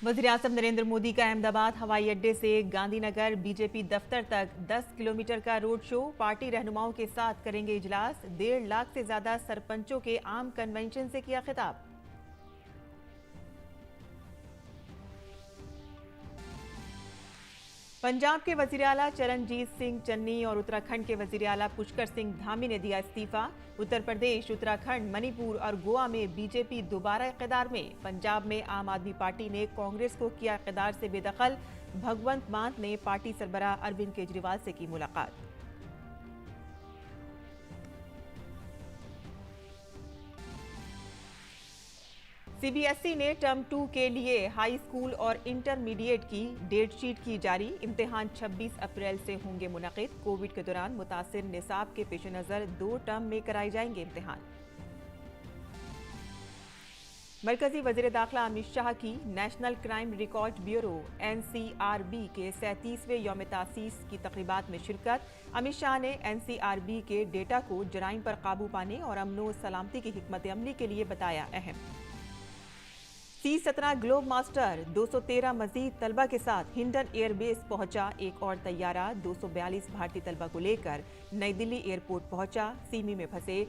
वज़ीर-ए-आज़म नरेंद्र मोदी का अहमदाबाद हवाई अड्डे से गांधीनगर बीजेपी दफ्तर तक 10 किलोमीटर का रोड शो। पार्टी रहनुमाओं के साथ करेंगे इजलास। 1.5 लाख से ज्यादा सरपंचों के आम कन्वेंशन से किया खिताब। पंजाब के वजीर आला चरणजीत सिंह चन्नी और उत्तराखंड के वजीर आला पुष्कर सिंह धामी ने दिया इस्तीफा। उत्तर प्रदेश, उत्तराखंड, मणिपुर और गोवा में बीजेपी दोबारा इक़्तिदार में। पंजाब में आम आदमी पार्टी ने कांग्रेस को किया इक़्तिदार से बेदखल। भगवंत मान ने पार्टी सरबराह अरविंद केजरीवाल से की मुलाकात। सीबीएसई ने टर्म 2 के लिए हाई स्कूल और इंटरमीडिएट की डेट शीट की जारी। इम्तिहान 26 अप्रैल से होंगे मुनक़िद। कोविड के दौरान मुतासिर निसाब के पेश नज़र 2 टर्म में कराए जाएंगे इम्तिहान। मरकजी वज़ीर दाखिला अमित शाह की national crime record bureau NCRB के 37वें यौम तासीस की तक़रीबात में शिरकत। अमित शाह ने NCRB के डेटा को जराइम पर काबू पाने और अमन व सलामती की हिकमत अमली के लिए बताया अहम। C-17 ग्लोब मास्टर 213 मजीद तलबा के साथ हिंडन एयरबेस पहुंचा। एक और तैयारा 242 भारतीय तलबा को लेकर नई दिल्ली एयरपोर्ट पहुंचा। सीमी में फंसे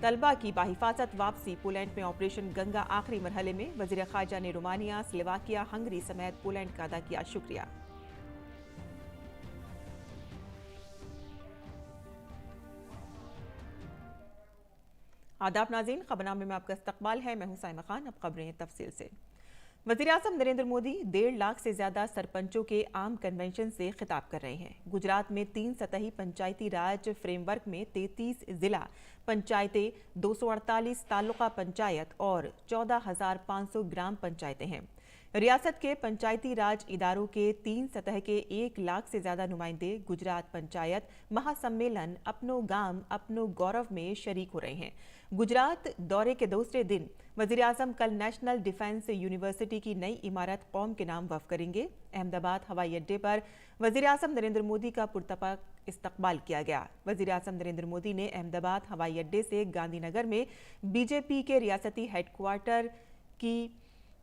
तलबा की बाहिफाजत वापसी। पोलैंड में ऑपरेशन गंगा आखिरी मरहले में। वजीर खारजा ने रोमानिया, स्लोवाकिया, हंगरी समेत पोलैंड का अदा किया शुक्रिया। आदाब नाज़रीन, खबरनामे में आपका इस्तकबाल है। मैं हूं साइमा खान। अब खबरें तफसील से। वज़ीर-ए-आज़म नरेंद्र मोदी 1.5 लाख से ज्यादा सरपंचों के आम कन्वेंशन से खिताब कर रहे हैं। गुजरात में 3 सतही पंचायती राज फ्रेमवर्क में 33 जिला पंचायतें, 248 तालुका पंचायत और 14,500 ग्राम पंचायतें हैं। रियासत के पंचायती राज इदारों के 3 सतह के 1 लाख से ज्यादा नुमाइंदे गुजरात पंचायत महासम्मेलन अपनो गांव अपनो गौरव में शरीक हो रहे हैं। गुजरात दौरे के दूसरे दिन वज़ीर-ए-आज़म कल नेशनल डिफेंस यूनिवर्सिटी की नई इमारत कौम के नाम वक्फ करेंगे। अहमदाबाद हवाई अड्डे पर वज़ीर-ए-आज़म नरेंद्र मोदी का पुरतपा इस्तकबाल किया गया। वज़ीर-ए-आज़म नरेंद्र मोदी ने अहमदाबाद हवाई अड्डे से गांधीनगर में बीजेपी के रियासती हेडक्वार्टर की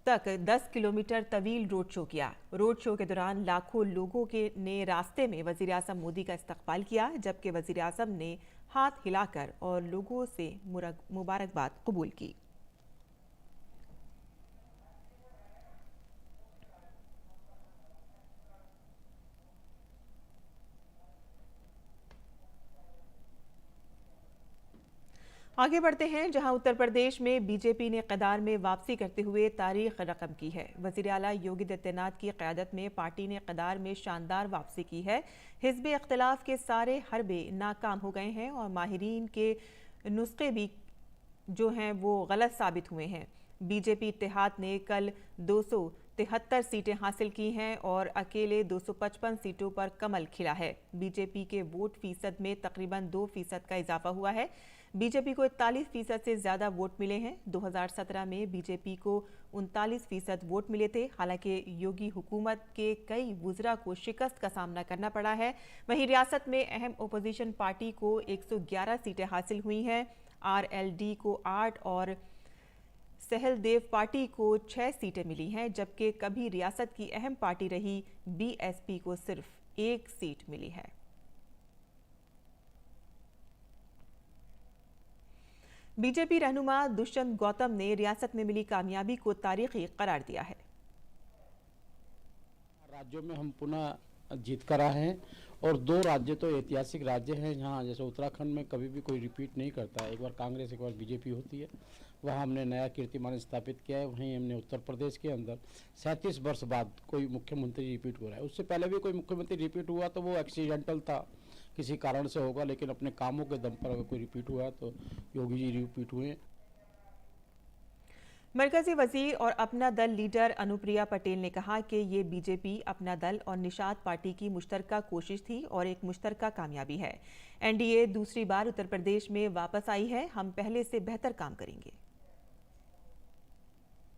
तक 10 किलोमीटर तवील रोड शो किया। रोड शो के दौरान लाखों लोगों ने रास्ते में वज़ीर-ए-आज़म मोदी का इस्तकबाल किया, जबकि वज़ीर-ए-आज़म ने हाथ हिलाकर और लोगों से मुबारकबाद कबूल की। आगे बढ़ते हैं, जहां उत्तर प्रदेश में बीजेपी ने इक़्तिदार में वापसी करते हुए तारीख रकम की है। वज़ीर आला योगी आदित्यनाथ की क़यादत में पार्टी ने इक़्तिदार में शानदार वापसी की है। हिज़्ब इख्तिलाफ के सारे हरबे नाकाम हो गए हैं और माहिरीन के नुस्खे भी जो हैं वो गलत साबित हुए हैं। बीजेपी इत्तेहाद ने कल 273 सीटें हासिल की हैं और अकेले 255 सीटों पर कमल खिला है। बीजेपी के वोट फीसद में तकरीबन 2% का इजाफा हुआ है। बीजेपी को 41% से ज्यादा वोट मिले हैं। 2017 में बीजेपी को 39% वोट मिले थे। हालांकि योगी हुकूमत के कई वुज़रा को शिकस्त का सामना करना पड़ा है। वहीं रियासत में अहम ओपोजिशन पार्टी को 111 सीटें हासिल हुई हैं। RLD को 8 और सहलदेव पार्टी को 6 सीटें मिली हैं, जबकि कभी रियासत की अहम पार्टी रही BSP को सिर्फ 1 सीट मिली है। बीजेपी रहनुमा दुष्यंत गौतम ने रियासत में मिली कामयाबी को तारीखी करार दिया है। राज्यों में हम पुनः जीत कर आए हैं और 2 राज्य तो ऐतिहासिक राज्य हैं जहां जैसे उत्तराखंड में कभी भी कोई रिपीट नहीं करता है। एक बार कांग्रेस, एक बार बीजेपी होती है। वहां हमने नया कीर्तिमान स्थापित किया है। वहीं हमने उत्तर प्रदेश के अंदर 37 वर्ष बाद कोई मुख्यमंत्री रिपीट हो रहा है। उससे पहले भी कोई मुख्यमंत्री रिपीट हुआ तो वो एक्सीडेंटल था, किसी कारण से होगा, लेकिन अपने कामों के दम पर अगर कोई रिपीट हुआ तो योगी जी रिपीट हुए। मरकजी वजीर और अपना दल लीडर अनुप्रिया पटेल ने कहा कि ये बीजेपी, अपना दल और निषाद पार्टी की मुश्तरका कोशिश थी और एक मुश्तरका कामयाबी है। NDA दूसरी बार उत्तर प्रदेश में वापस आई है। हम पहले से बेहतर काम करेंगे।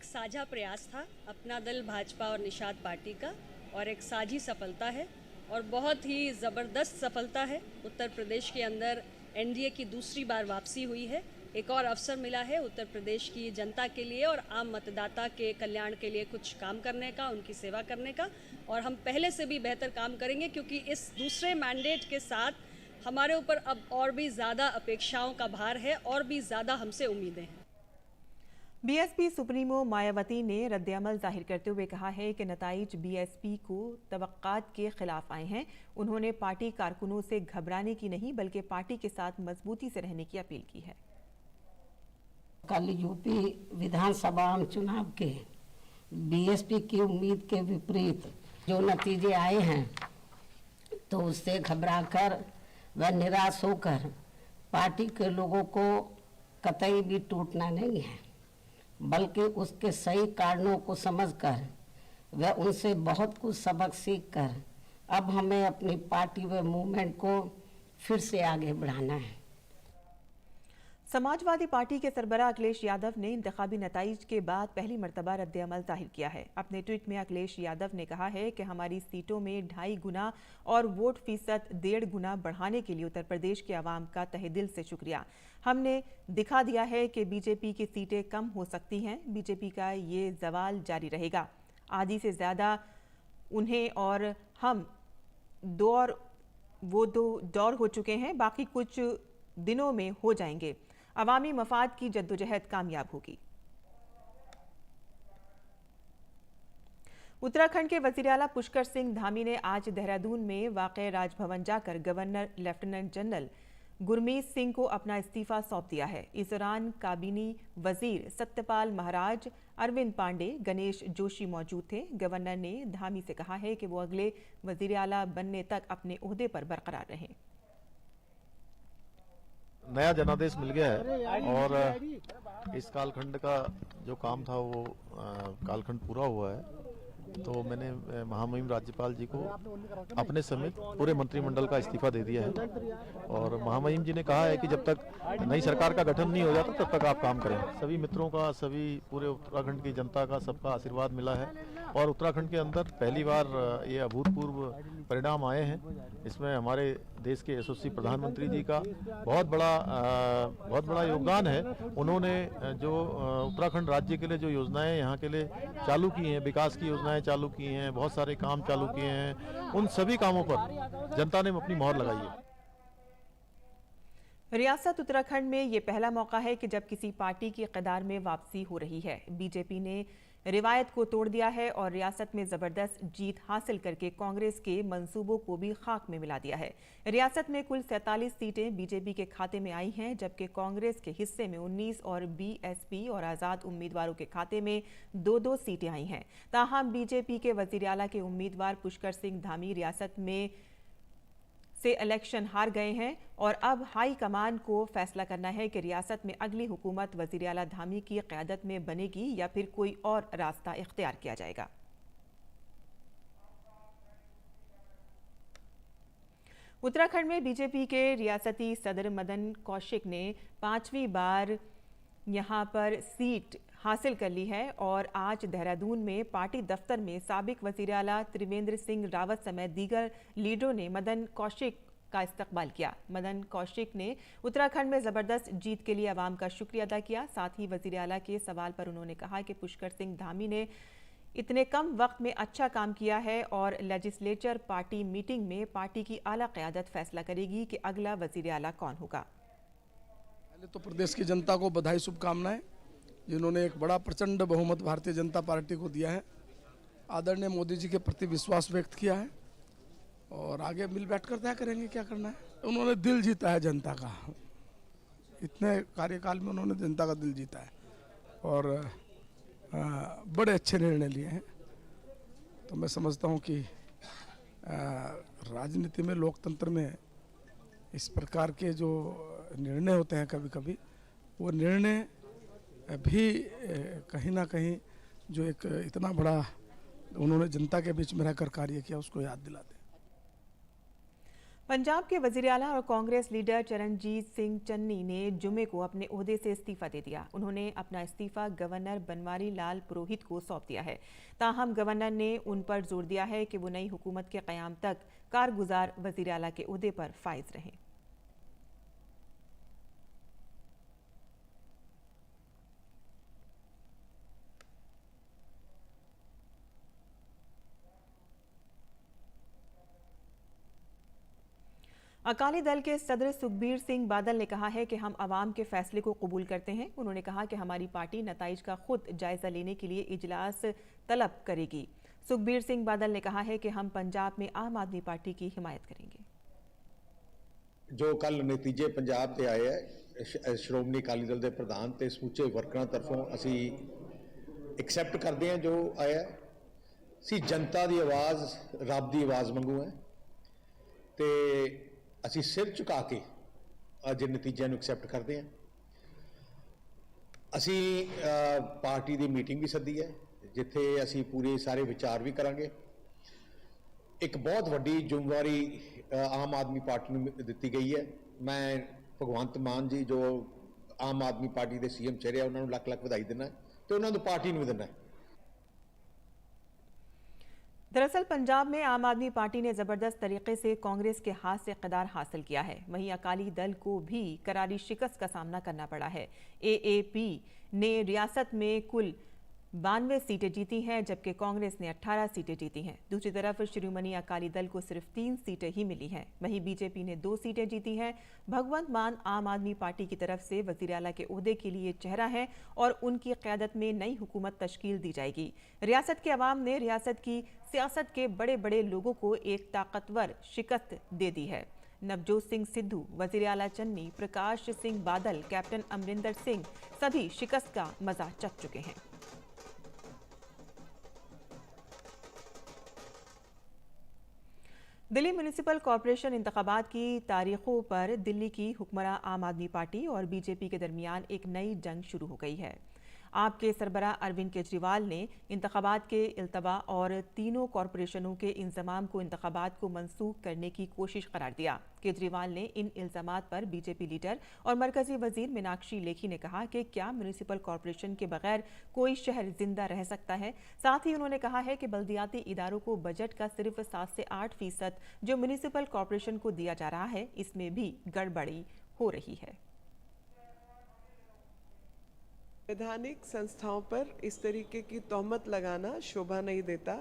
साझा प्रयास था अपना दल भाजपा और निषाद पार्टी का और एक साझी सफलता है और बहुत ही ज़बरदस्त सफलता है। उत्तर प्रदेश के अंदर NDA की दूसरी बार वापसी हुई है एक और अवसर मिला है उत्तर प्रदेश की जनता के लिए और आम मतदाता के कल्याण के लिए कुछ काम करने का, उनकी सेवा करने का। और हम पहले से भी बेहतर काम करेंगे, क्योंकि इस दूसरे मैंडेट के साथ हमारे ऊपर अब और भी ज़्यादा अपेक्षाओं का भार है और भी ज़्यादा हमसे उम्मीदें हैं। बीएसपी सुप्रीमो मायावती ने रद्द-ए-अमल जाहिर करते हुए कहा है कि नताइज बीएसपी को तवक्कात के खिलाफ आए हैं। उन्होंने पार्टी कारकुनों से घबराने की नहीं बल्कि पार्टी के साथ मजबूती से रहने की अपील की है। कल यूपी विधानसभा चुनाव के बीएसपी की उम्मीद के विपरीत जो नतीजे आए हैं, तो उससे घबराकर व निराश होकर पार्टी के लोगों को कतई भी टूटना नहीं है, बल्कि उसके सही कारणों को समझकर व उनसे बहुत कुछ सबक सीखकर अब हमें अपनी पार्टी व मूवमेंट को फिर से आगे बढ़ाना है। समाजवादी पार्टी के सरबराह अखिलेश यादव ने इंतखाबी नताइज के बाद पहली मर्तबा रद्द-ए-अमल जाहिर किया है। अपने ट्वीट में अखिलेश यादव ने कहा है कि हमारी सीटों में 2.5 गुना और वोट फीसद 1.5 गुना बढ़ाने के लिए उत्तर प्रदेश के अवाम का तहे दिल से शुक्रिया। हमने दिखा दिया है कि बीजेपी की सीटें कम हो सकती हैं। बीजेपी का ये जवाल जारी रहेगा। आधी से ज़्यादा उन्हें और हम दो दौर हो चुके हैं, बाकी कुछ दिनों में हो जाएंगे। अवामी मफाद की जद्दोजहद कामयाब होगी। उत्तराखंड के वजीर आला पुष्कर सिंह धामी ने आज देहरादून में वाक़े राजभवन जाकर governor lieutenant general Gurmeet Singh को अपना इस्तीफा सौंप दिया है। इस दौरान काबीनी वजीर सत्यपाल महाराज, अरविंद पांडे, गणेश जोशी मौजूद थे। गवर्नर ने धामी से कहा है कि वो अगले वजीर आला बनने तक अपने ओहदे पर बरकरार रहें। नया जनादेश मिल गया है और इस कालखंड का जो काम था वो कालखंड पूरा हुआ है, तो मैंने महामहिम राज्यपाल जी को अपने समेत पूरे मंत्रिमंडल का इस्तीफा दे दिया है। और महामहिम जी ने कहा है कि जब तक नई सरकार का गठन नहीं हो जाता तब तक आप काम करें। सभी मित्रों का, सभी पूरे उत्तराखंड की जनता का, सबका आशीर्वाद मिला है और उत्तराखंड के अंदर पहली बार ये अभूतपूर्व परिणाम आए हैं। इसमें हमारे देश के यशस्वी प्रधानमंत्री जी का बहुत बड़ा योगदान है। उन्होंने जो उत्तराखंड राज्य के लिए जो योजनाएं यहाँ के लिए चालू की हैं, विकास की योजनाएं चालू की हैं, बहुत सारे काम चालू किए हैं, उन सभी कामों पर जनता ने अपनी मोहर लगाई है। रियासत उत्तराखंड में ये पहला मौका है कि जब किसी पार्टी की इक़्तिदार में वापसी हो रही है। बीजेपी ने रिवायत को तोड़ दिया है और रियासत में जबरदस्त जीत हासिल करके कांग्रेस के मंसूबों को भी खाक में मिला दिया है। रियासत में कुल 47 सीटें बीजेपी के खाते में आई हैं, जबकि कांग्रेस के हिस्से में 19 और बीएसपी और आज़ाद उम्मीदवारों के खाते में 2-2 सीटें आई हैं। ताहम बीजेपी के वज़ीर आला के उम्मीदवार पुष्कर सिंह धामी रियासत में से इलेक्शन हार गए हैं और अब हाई कमान को फैसला करना है कि रियासत में अगली हुकूमत वज़ीर आला धामी की क़यादत में बनेगी या फिर कोई और रास्ता इख्तियार किया जाएगा। उत्तराखंड में बीजेपी के रियासती सदर मदन कौशिक ने 5वीं बार यहां पर सीट हासिल कर ली है और आज देहरादून में पार्टी दफ्तर में साबिक वज़ीर आला त्रिवेंद्र सिंह रावत समेत दीगर लीडरों ने मदन कौशिक का इस्तकबाल किया। मदन कौशिक ने उत्तराखंड में ज़बरदस्त जीत के लिए अवाम का शुक्रिया अदा किया। साथ ही वज़ीर आला के सवाल पर उन्होंने कहा कि पुष्कर सिंह धामी ने इतने कम वक्त में अच्छा काम किया है और लेजिस्लेचर पार्टी मीटिंग में पार्टी की आला क़यादत फैसला करेगी कि अगला वज़ीर आला कौन होगा। पहले तो प्रदेश की जनता को बधाई, शुभकामनाएं, जिन्होंने एक बड़ा प्रचंड बहुमत भारतीय जनता पार्टी को दिया है। आदरणीय मोदी जी के प्रति विश्वास व्यक्त किया है और आगे मिल बैठकर तय करेंगे क्या करना है। उन्होंने दिल जीता है जनता का, इतने कार्यकाल में उन्होंने जनता का दिल जीता है और बड़े अच्छे निर्णय लिए हैं। तो मैं समझता हूँ कि राजनीति में, लोकतंत्र में इस प्रकार के जो निर्णय होते हैं कभी कभी, वो निर्णय भी कहीं ना कहीं जो एक इतना बड़ा उन्होंने जनता के बीच में रहकर कार्य किया उसको याद दिलाते हैं। पंजाब के वज़ीर आला और कांग्रेस लीडर चरणजीत सिंह चन्नी ने जुमे को अपने ओहदे से इस्तीफा दे दिया। उन्होंने अपना इस्तीफा गवर्नर बनवारी लाल पुरोहित को सौंप दिया है। ताहम गवर्नर ने उन पर जोर दिया है कि वो नई हुकूमत के क़याम तक कारगुजार वज़ीर आला के ओहदे पर फाइज रहें। अकाली दल के सदर सुखबीर सिंह बादल ने कहा है कि हम आवाम के फैसले को कबूल करते हैं। उन्होंने कहा कि हमारी पार्टी नताइज का खुद जायजा लेने के लिए इजलास तलब करेगी। सुखबीर सिंह बादल ने कहा है कि हम पंजाब में आम आदमी पार्टी की हिमायत करेंगे। जो कल नतीजे पंजाब से आए है श्रोमणी अकाली दल के प्रधान ते समूचे वर्करां तरफों असी एक्सैप्ट करते हैं। जो आया सी जनता की आवाज़ रब की आवाज़ वांगू है तो असी सिर झुका के अज नतीजों को एक्सैप्ट करते हैं। असी पार्टी की मीटिंग भी सदी है जिथे असी पूरे सारे विचार भी करांगे। एक बहुत वड्डी जिम्मेवारी आम आदमी पार्टी को दी गई है। मैं भगवंत मान जी जो आम आदमी पार्टी के सीएम चेहरे उन्होंने लख लख बधाई देना तो उन्होंने पार्टी को भी देना। दरअसल पंजाब में आम आदमी पार्टी ने जबरदस्त तरीके से कांग्रेस के हाथ से इक़्तिदार हासिल किया है। वहीं अकाली दल को भी करारी शिकस्त का सामना करना पड़ा है। एएपी ने रियासत में कुल 92 सीटें जीती हैं जबकि कांग्रेस ने 18 सीटें जीती हैं। दूसरी तरफ शिरोमणि अकाली दल को सिर्फ 3 सीटें ही मिली हैं। वहीं बीजेपी ने 2 सीटें जीती हैं। भगवंत मान आम आदमी पार्टी की तरफ से वज़ीर आला के ओहदे के लिए चेहरा है और उनकी क़यादत में नई हुकूमत तश्कील दी जाएगी। रियासत के अवाम ने रियासत की सियासत के बड़े बड़े लोगों को एक ताकतवर शिकस्त दे दी है। नवजोत सिंह सिद्धू, वज़ीर आला चन्नी, प्रकाश सिंह बादल, कैप्टन अमरिंदर सिंह सभी शिकस्त का मजा चख चुके हैं। दिल्ली म्यूनिसिपल कॉरपोरेशन इंतखाबात की तारीखों पर दिल्ली की हुक्मरान आम आदमी पार्टी और बीजेपी के दरमियान एक नई जंग शुरू हो गई है। आप के सरबराह अरविंद केजरीवाल ने इंतखाबात के इल्तवा और तीनों कॉरपोरेशनों के इंतजाम को इंतखाबात को मनसूख करने की कोशिश करार दिया। केजरीवाल ने इन इल्जामात पर बीजेपी लीडर और मरकजी वजीर मीनाक्षी लेखी ने कहा कि क्या म्यूनिसिपल कॉरपोरेशन के बगैर कोई शहर जिंदा रह सकता है। साथ ही उन्होंने कहा है कि बल्दियाती इदारों को बजट का सिर्फ 7 से 8% जो म्यूनिसिपल कॉरपोरेशन को दिया जा रहा है, इसमें भी गड़बड़ी हो रही है। वैधानिक संस्थाओं पर इस तरीके की तोहमत लगाना शोभा नहीं देता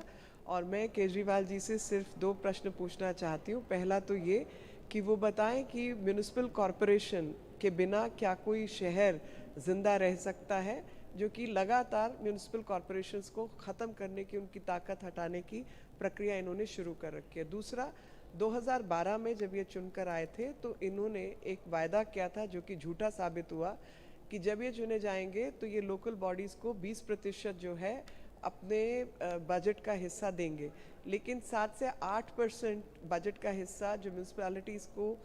और मैं केजरीवाल जी से सिर्फ 2 प्रश्न पूछना चाहती हूँ। पहला तो ये कि वो बताएं कि म्यूनिसिपल कॉरपोरेशन के बिना क्या कोई शहर जिंदा रह सकता है, जो कि लगातार म्यूनिसिपल कॉरपोरेशंस को ख़त्म करने की, उनकी ताकत हटाने की प्रक्रिया इन्होंने शुरू कर रखी है। दूसरा, 2012 में जब ये चुनकर आए थे तो इन्होंने एक वायदा किया था जो कि झूठा साबित हुआ कि जब ये चुने जाएंगे तो ये लोकल बॉडीज़ को 20% जो है अपने बजट का हिस्सा देंगे, लेकिन 7 से 8% बजट का हिस्सा जो म्यूनिसिपैलिटीज़ को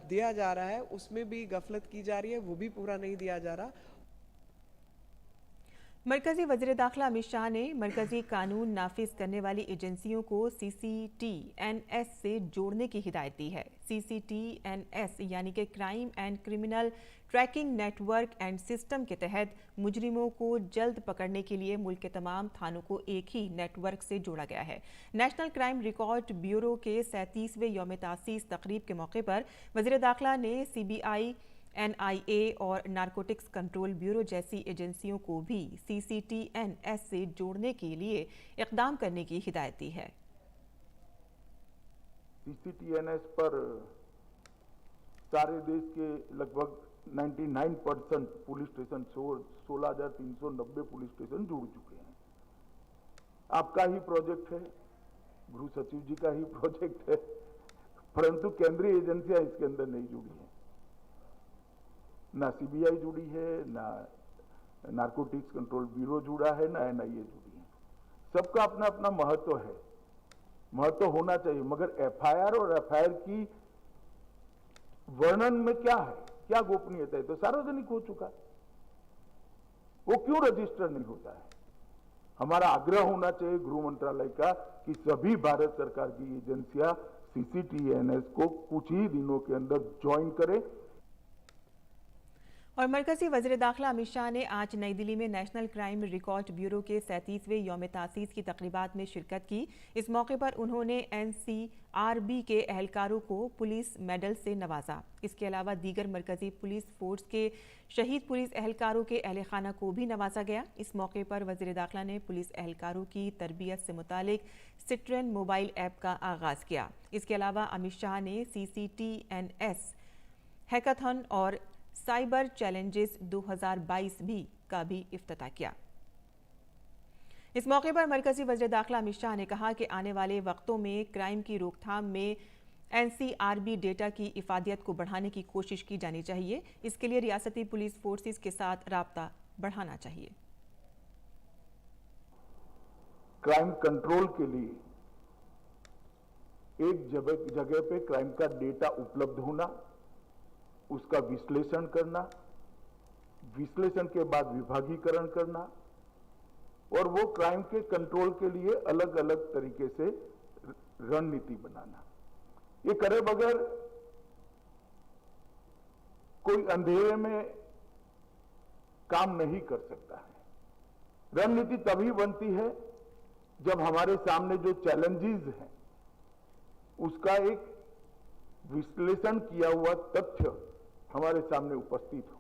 दिया जा रहा है उसमें भी गफलत की जा रही है, वो भी पूरा नहीं दिया जा रहा। मरकजी वज़ीर दाखिला अमित शाह ने मरकजी कानून नाफिज करने वाली एजेंसियों को CCTNS से जोड़ने की हिदायत दी है। CCTNS यानी कि crime and criminal tracking network and system के तहत मुजरिमों को जल्द पकड़ने के लिए मुल्क के तमाम थानों को एक ही नेटवर्क से जोड़ा गया है। नेशनल क्राइम रिकॉर्ड ब्यूरो के 37वें यौम तासीस तकरीब के मौके पर वज़ीर दाखिला ने CBI, NIA और नारकोटिक्स कंट्रोल ब्यूरो जैसी एजेंसियों को भी CCTNS से जोड़ने के लिए इक़दाम करने की हिदायत दी है। CCTNS पर सारे देश के लगभग 99% पुलिस स्टेशन 16,390 पुलिस स्टेशन जुड़ चुके हैं। आपका ही प्रोजेक्ट है, गृह सचिव जी का ही प्रोजेक्ट है, परंतु केंद्रीय एजेंसियां इसके अंदर नहीं जुड़ी हैं। ना CBI जुड़ी है, ना नारकोटिक्स कंट्रोल ब्यूरो जुड़ा है, ना NIA जुड़ी है। सबका अपना अपना महत्व है, महत्व होना चाहिए, मगर FIR और FIR की वर्णन में क्या है, क्या गोपनीयता है, तो सार्वजनिक हो चुका है, वो क्यों रजिस्टर नहीं होता है। हमारा आग्रह होना चाहिए गृह मंत्रालय का कि सभी भारत सरकार की एजेंसियां CCTNS को कुछ ही दिनों के अंदर ज्वाइन करें। और मरकजी वज़ीर दाखिला अमित शाह ने आज नई दिल्ली में नेशनल क्राइम रिकॉर्ड ब्यूरो के 37वें यौम तासीस की तकरीबात में शिरकत की। इस मौके पर उन्होंने NCRB के एहलकारों को पुलिस मेडल से नवाजा। इसके अलावा दीगर मरकजी पुलिस फोर्स के शहीद पुलिस एहलकारों के अहल खाना को भी नवाजा गया। इस मौके पर वज़ीर दाखिला ने पुलिस एहलकारों की तरबियत से मुतालिक सिट्रेन मोबाइल ऐप का आगाज़ किया। इसके अलावा अमित शाह ने CCTNS हैकाथन और साइबर चैलेंजेस 2022 का भी इफ्तिताह किया। इस मौके पर मरकजी वज़ीर दाखिला अमित शाह ने कहा कि आने वाले वक्तों में क्राइम की रोकथाम में NCRB डेटा की इफादियत को बढ़ाने की कोशिश की जानी चाहिए। इसके लिए रियासती पुलिस फोर्सेस के साथ राब्ता बढ़ाना चाहिए। क्राइम कंट्रोल के लिए एक जगह पे क्राइम का डेटा उपलब्ध होना, उसका विश्लेषण करना, विश्लेषण के बाद विभागीकरण करना और वो क्राइम के कंट्रोल के लिए अलग अलग तरीके से रणनीति बनाना। ये करे बगैर कोई अंधेरे में काम नहीं कर सकता है। रणनीति तभी बनती है जब हमारे सामने जो चैलेंजेस हैं उसका एक विश्लेषण किया हुआ तथ्य हमारे सामने उपस्थित हो।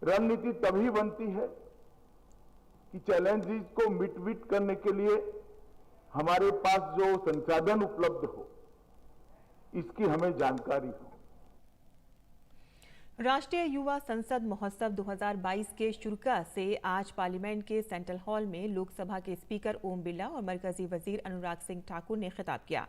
रणनीति तभी बनती है कि चैलेंजेस को मिट करने के लिए हमारे पास जो संसाधन उपलब्ध हो, इसकी हमें जानकारी हो। राष्ट्रीय युवा संसद महोत्सव 2022 के शुरुका से आज पार्लियामेंट के सेंट्रल हॉल में लोकसभा के स्पीकर ओम बिरला और मरकजी वजीर अनुराग सिंह ठाकुर ने खिताब किया।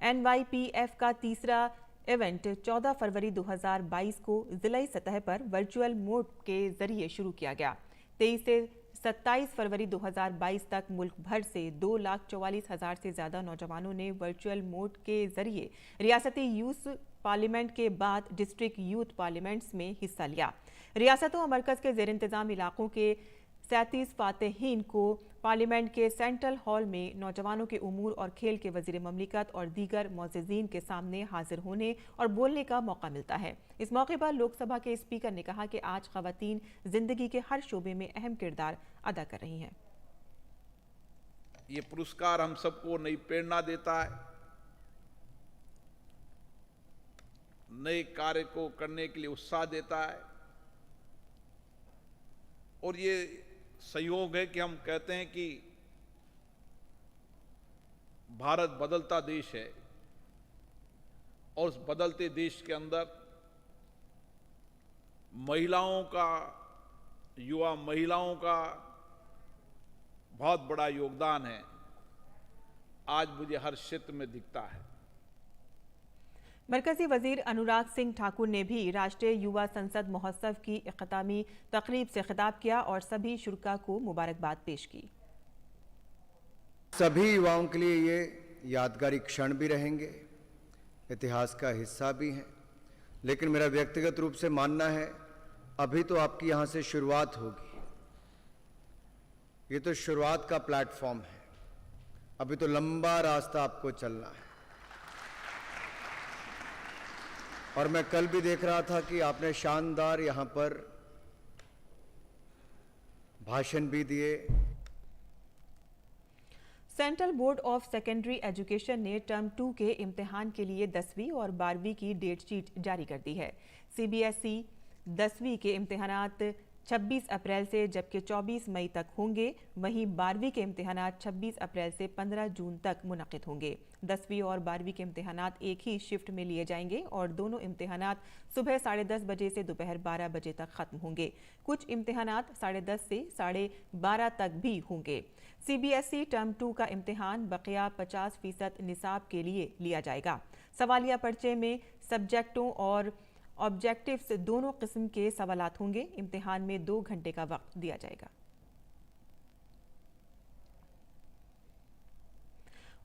NYPF का तीसरा इवेंट 14 फरवरी 2022 को जिलाई सतह पर वर्चुअल मोड के जरिए शुरू किया गया। 23 से 27 फरवरी 2022 तक मुल्क भर से 2,44,000 से ज्यादा नौजवानों ने वर्चुअल मोड के जरिए रियासती यूथ पार्लियामेंट के बाद डिस्ट्रिक्ट यूथ पार्लियामेंट्स में हिस्सा लिया। रियासतों और मरकज के जेर इंतजाम इलाकों के 37 फातेहीन को पार्लियामेंट के सेंट्रल हॉल में नौजवानों के उमूर और खेल के वजीर ममलिकत और दीगर मोअज़्ज़िज़ीन के सामने हाजिर होने और बोलने का मौका मिलता है। इस मौके पर लोकसभा के स्पीकर ने कहा कि आज ख़वातीन जिंदगी के हर शोबे में अहम किरदार अदा कर रही हैं। ये पुरस्कार हम सबको नई प्रेरणा देता है, नए कार्य को करने के लिए उत्साह देता है और ये संयोग है कि हम कहते हैं कि भारत बदलता देश है और उस बदलते देश के अंदर महिलाओं का, युवा महिलाओं का बहुत बड़ा योगदान है। आज मुझे हर क्षेत्र में दिखता है। मरकजी वजीर अनुराग सिंह ठाकुर ने भी राष्ट्रीय युवा संसद महोत्सव की इख्तितामी तकरीब से खिताब किया और सभी शुरका को मुबारकबाद पेश की। सभी युवाओं के लिए ये यादगारी क्षण भी रहेंगे, इतिहास का हिस्सा भी हैं, लेकिन मेरा व्यक्तिगत रूप से मानना है अभी तो आपकी यहाँ से शुरुआत होगी। ये तो शुरुआत का प्लेटफॉर्म है, अभी तो लंबा रास्ता आपको चलना है। और मैं कल भी देख रहा था कि आपने शानदार यहाँ पर भाषण भी दिए। Central board of secondary education ने टर्म 2 के इम्तिहान के लिए 10वीं और 12वीं की डेट शीट जारी कर दी है। CBSE 10वीं के इम्तिहानात 26 अप्रैल से जबकि 24 मई तक होंगे, वहीं 12वीं के इम्तिहानात 26 अप्रैल से 15 जून तक मुनक़िद होंगे। 10वीं और 12वीं के इम्तिहानात एक ही शिफ्ट में लिए जाएंगे और दोनों इम्तिहानात सुबह 10:30 बजे से दोपहर 12 बजे तक ख़त्म होंगे। कुछ इम्तिहानात 10:30 से 12:30 तक भी होंगे। CBSE टर्म 2 का इम्तिहान बकिया 50% निसाब के लिए लिया जाएगा। सवालिया पर्चे में सब्जेक्टों और ऑब्जेक्टिव्स दोनों किस्म के सवालात होंगे। इम्तिहान में 2 घंटे का वक्त दिया जाएगा।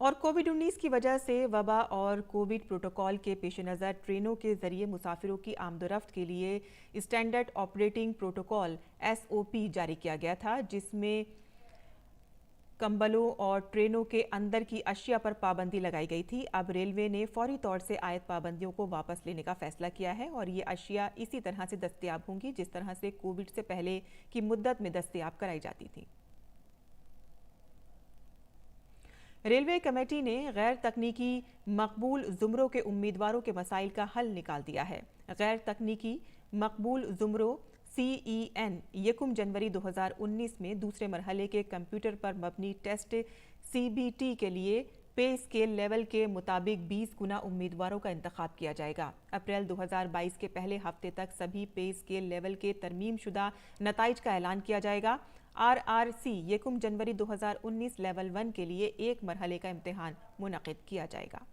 और कोविड-19 की वजह से वबा और कोविड प्रोटोकॉल के पेश नज़र ट्रेनों के जरिए मुसाफिरों की आमदोरफ्त के लिए स्टैंडर्ड ऑपरेटिंग प्रोटोकॉल SOP जारी किया गया था, जिसमें कंबलों और ट्रेनों के अंदर की अशिया पर पाबंदी लगाई गई थी। अब रेलवे ने फौरी तौर से आयत पाबंदियों को वापस लेने का फैसला किया है और ये अशिया इसी तरह से दस्तयाब होंगी जिस तरह से कोविड से पहले की मुद्दत में दस्तयाब कराई जाती थी। रेलवे कमेटी ने गैर तकनीकी मकबूल जुमरों के उम्मीदवारों के मसाइल का हल निकाल दिया है। गैर तकनीकी मकबूल जुमरों CEN यकुम जनवरी 2019 में दूसरे मरहले के कंप्यूटर पर मबनी टेस्ट CBT के लिए पे स्केल लेवल के मुताबिक 20 गुना उम्मीदवारों का इंतखाब किया जाएगा। अप्रैल 2022 के पहले हफ्ते तक सभी पे स्केल लेवल के तरमीम शुदा नताइज का ऐलान किया जाएगा। RRC यकुम जनवरी 2019 लेवल 1 के लिए एक मरहले का इम्तिहान मुनक़िद किया जाएगा।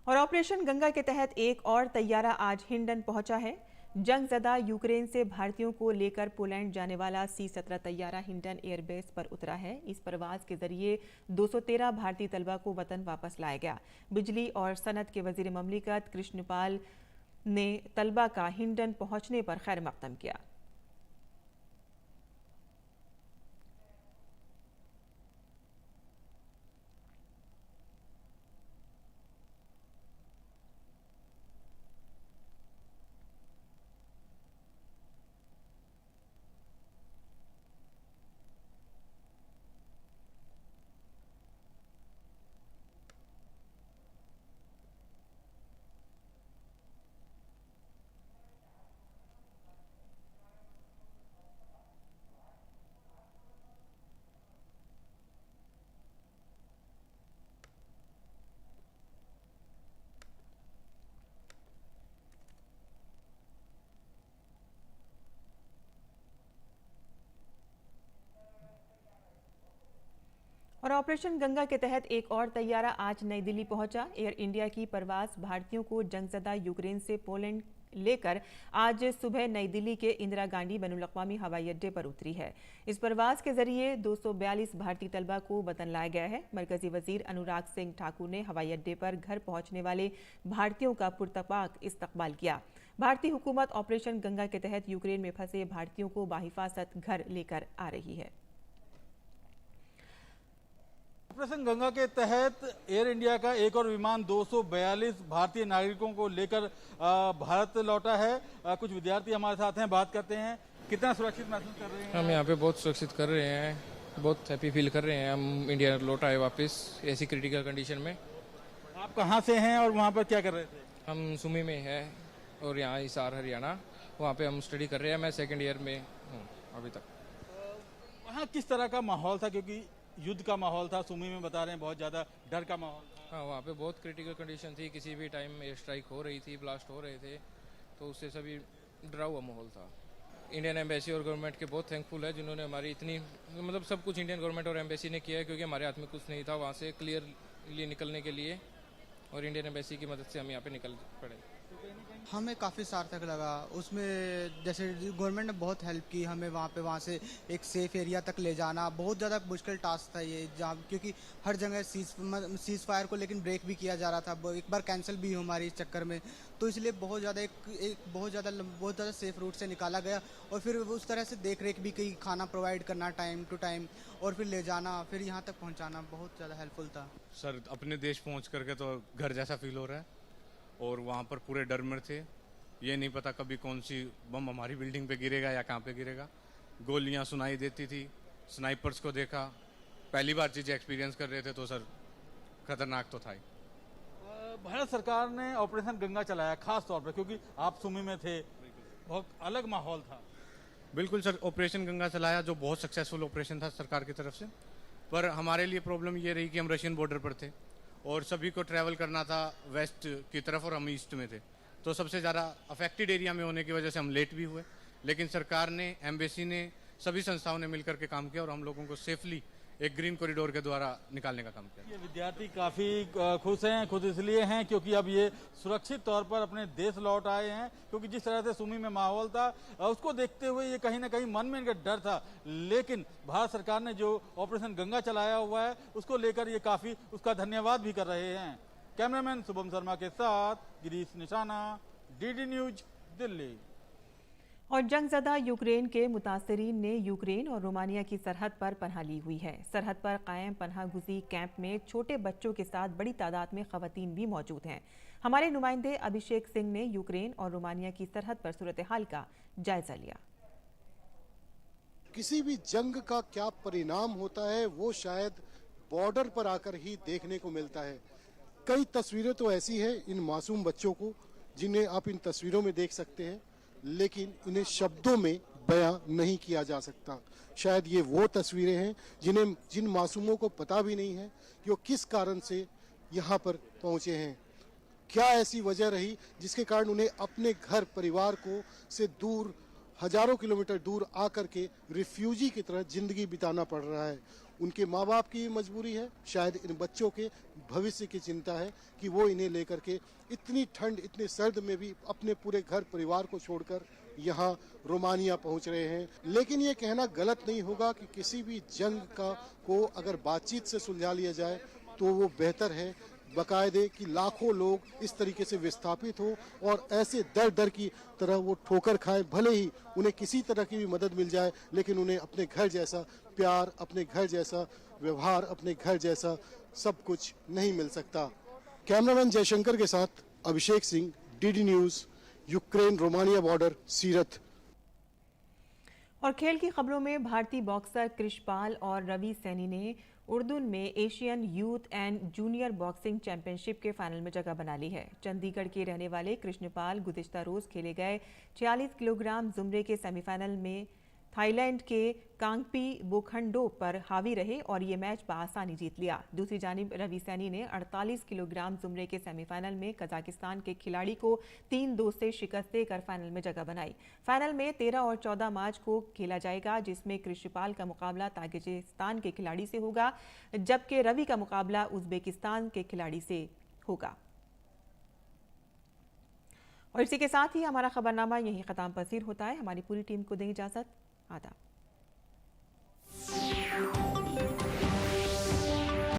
और ऑपरेशन गंगा के तहत एक और तैयारा आज हिंडन पहुंचा है। जंगज़दा यूक्रेन से भारतीयों को लेकर पोलैंड जाने वाला C-17 तैयारा हिंडन एयरबेस पर उतरा है। इस परवाज के जरिए 213 भारतीय तलबा को वतन वापस लाया गया। बिजली और सनत के वजीर ममलिकत कृष्णपाल ने तलबा का हिंडन पहुंचने पर खैर मकदम किया। और ऑपरेशन गंगा के तहत एक और तैयारा आज नई दिल्ली पहुंचा। एयर इंडिया की परवाज भारतीयों को जंगज़दा यूक्रेन से पोलैंड लेकर आज सुबह नई दिल्ली के इंदिरा गांधी बैनुल-अक़वामी हवाई अड्डे पर उतरी है। इस परवाज के जरिए 242 भारतीय तलबा को वतन लाया गया है। मरकजी वजीर अनुराग सिंह ठाकुर ने हवाई अड्डे पर घर पहुंचने वाले भारतीयों का पुरतपाक इस्तकबाल किया। भारतीय हुकूमत ऑपरेशन गंगा के तहत यूक्रेन में फंसे भारतीयों को बाहिफाजत घर लेकर आ रही है। ऑपरेशन गंगा के तहत एयर इंडिया का एक और विमान 242 भारतीय नागरिकों को लेकर भारत लौटा है। कुछ विद्यार्थी हमारे साथ हैं, बात करते हैं। कितना सुरक्षित महसूस कर रहे हैं? हम यहाँ पे बहुत सुरक्षित कर रहे हैं, बहुत हैप्पी फील कर रहे हैं। हम इंडिया लौटा है वापस ऐसी क्रिटिकल कंडीशन में। आप कहाँ से हैं और वहाँ पर क्या कर रहे थे? हम सुमी में हैं और यहाँ हिसार हरियाणा, वहाँ पे हम स्टडी कर रहे हैं। मैं सेकेंड ईयर में हूँ अभी तक। वहाँ किस तरह का माहौल था? क्योंकि युद्ध का माहौल था, सुमी में बता रहे हैं बहुत ज़्यादा डर का माहौल था। हाँ, वहाँ पे बहुत क्रिटिकल कंडीशन थी, किसी भी टाइम एयर स्ट्राइक हो रही थी, ब्लास्ट हो रहे थे, तो उससे सभी डरा हुआ माहौल था। इंडियन एम्बेसी और गवर्नमेंट के बहुत थैंकफुल है जिन्होंने हमारी इतनी मतलब सब कुछ इंडियन गवर्नमेंट और एम्बेसी ने किया है, क्योंकि हमारे हाथ में कुछ नहीं था वहाँ से क्लियरली निकलने के लिए, और इंडियन एम्बेसी की मदद से हम यहाँ पे निकल पड़े। हमें काफ़ी सार्थक लगा। उसमें जैसे गवर्नमेंट ने बहुत हेल्प की हमें, वहाँ से एक सेफ एरिया तक ले जाना बहुत ज़्यादा मुश्किल टास्क था ये, जहाँ क्योंकि हर जगह सीज फायर को लेकिन ब्रेक भी किया जा रहा था, एक बार कैंसिल भी हमारी इस चक्कर में, तो इसलिए बहुत ज़्यादा सेफ रूट से निकाला गया। और फिर उस तरह से देख रेख भी की, खाना प्रोवाइड करना टाइम टू टाइम, और फिर ले जाना, फिर यहाँ तक पहुँचाना बहुत ज़्यादा हेल्पफुल था। सर, अपने देश पहुँच करके तो घर जैसा फील हो रहा है, और वहाँ पर पूरे डर में थे। ये नहीं पता कभी कौन सी बम हमारी बिल्डिंग पे गिरेगा या कहाँ पे गिरेगा। गोलियाँ सुनाई देती थी, स्नाइपर्स को देखा, पहली बार चीज़ें एक्सपीरियंस कर रहे थे, तो सर खतरनाक तो था ही। भारत सरकार ने ऑपरेशन गंगा चलाया खास तौर पर, क्योंकि आप सुमी में थे, बहुत अलग माहौल था। बिल्कुल सर, ऑपरेशन गंगा चलाया जो बहुत सक्सेसफुल ऑपरेशन था सरकार की तरफ से, पर हमारे लिए प्रॉब्लम ये रही कि हम रशियन बॉर्डर पर थे और सभी को ट्रैवल करना था वेस्ट की तरफ और हम ईस्ट में थे, तो सबसे ज़्यादा अफेक्टेड एरिया में होने की वजह से हम लेट भी हुए। लेकिन सरकार ने, एम्बेसी ने, सभी संस्थाओं ने मिलकर के काम किया और हम लोगों को सेफली एक ग्रीन कॉरिडोर के द्वारा निकालने का काम किया। ये विद्यार्थी काफ़ी खुश हैं, खुद इसलिए हैं क्योंकि अब ये सुरक्षित तौर पर अपने देश लौट आए हैं, क्योंकि जिस तरह से सुमी में माहौल था उसको देखते हुए ये कहीं ना कहीं मन में इनका डर था। लेकिन भारत सरकार ने जो ऑपरेशन गंगा चलाया हुआ है उसको लेकर ये काफ़ी उसका धन्यवाद भी कर रहे हैं। कैमरामैन शुभम शर्मा के साथ गिरीश निशाना, DD न्यूज, दिल्ली। और जंगज़दा यूक्रेन के मुतासरीन ने यूक्रेन और रोमानिया की सरहद पर पनाह ली हुई है। सरहद पर कायम पनाह गुज़ी कैंप में छोटे बच्चों के साथ बड़ी तादाद में ख़वातीन भी मौजूद हैं। हमारे नुमाइंदे अभिषेक सिंह ने यूक्रेन और रोमानिया की सरहद पर सूरत हाल का जायजा लिया। किसी भी जंग का क्या परिणाम होता है वो शायद बॉर्डर पर आकर ही देखने को मिलता है। कई तस्वीरें तो ऐसी हैं इन मासूम बच्चों को, जिन्हें आप इन तस्वीरों में देख सकते हैं, लेकिन इन्हें शब्दों में बयां नहीं किया जा सकता। शायद ये वो तस्वीरें हैं जिन मासूमों को पता भी नहीं है कि वो किस कारण से यहाँ पर पहुँचे हैं। क्या ऐसी वजह रही जिसके कारण उन्हें अपने घर परिवार को से दूर, हजारों किलोमीटर दूर आकर के रिफ्यूजी की तरह जिंदगी बिताना पड़ रहा है। उनके माँ बाप की मजबूरी है, शायद इन बच्चों के भविष्य की चिंता है कि वो इन्हें लेकर के इतनी ठंड, इतने सर्द में भी अपने पूरे घर परिवार को छोड़कर यहाँ रोमानिया पहुँच रहे हैं। लेकिन ये कहना गलत नहीं होगा कि किसी भी जंग को अगर बातचीत से सुलझा लिया जाए तो वो बेहतर है, बकायदे कि लाखों लोग इस तरीके से विस्थापित हो और ऐसे दर दर की तरह वो ठोकर खाएं। भले ही उन्हें किसी तरह की भी मदद मिल जाए, लेकिन उन्हें अपने घर जैसा प्यार, अपने घर जैसा व्यवहार, अपने घर जैसा सब कुछ नहीं मिल सकता। कैमरामैन जयशंकर के साथ Abhishek Singh, DD news, Ukraine Romania border, Siret. और खेल की खबरों में भारतीय बॉक्सर कृष्णपाल और रवि सैनी ने उर्दून में Asian youth and junior boxing championship के फाइनल में जगह बना ली है। चंडीगढ़ के रहने वाले कृष्णपाल गुज़िश्ता रोज खेले गए 46 किलोग्राम जुमरे के सेमीफाइनल में थाईलैंड के कांगपी बोखंडो पर हावी रहे और ये मैच बआसानी जीत लिया। दूसरी जानिब रवि सैनी ने 48 किलोग्राम जुमरे के सेमीफाइनल में कजाकिस्तान के खिलाड़ी को 3-2 से शिकस्त देकर फाइनल में जगह बनाई। फाइनल में 13 और 14 मार्च को खेला जाएगा, जिसमें कृष्णपाल का मुकाबला ताजिकिस्तान के खिलाड़ी से होगा, जबकि रवि का मुकाबला उज्बेकिस्तान के खिलाड़ी से होगा। और इसी के साथ ही हमारा खबरनामा यहीं खत्म पसीर होता है। हमारी पूरी टीम को दें इजाजत। आदाब।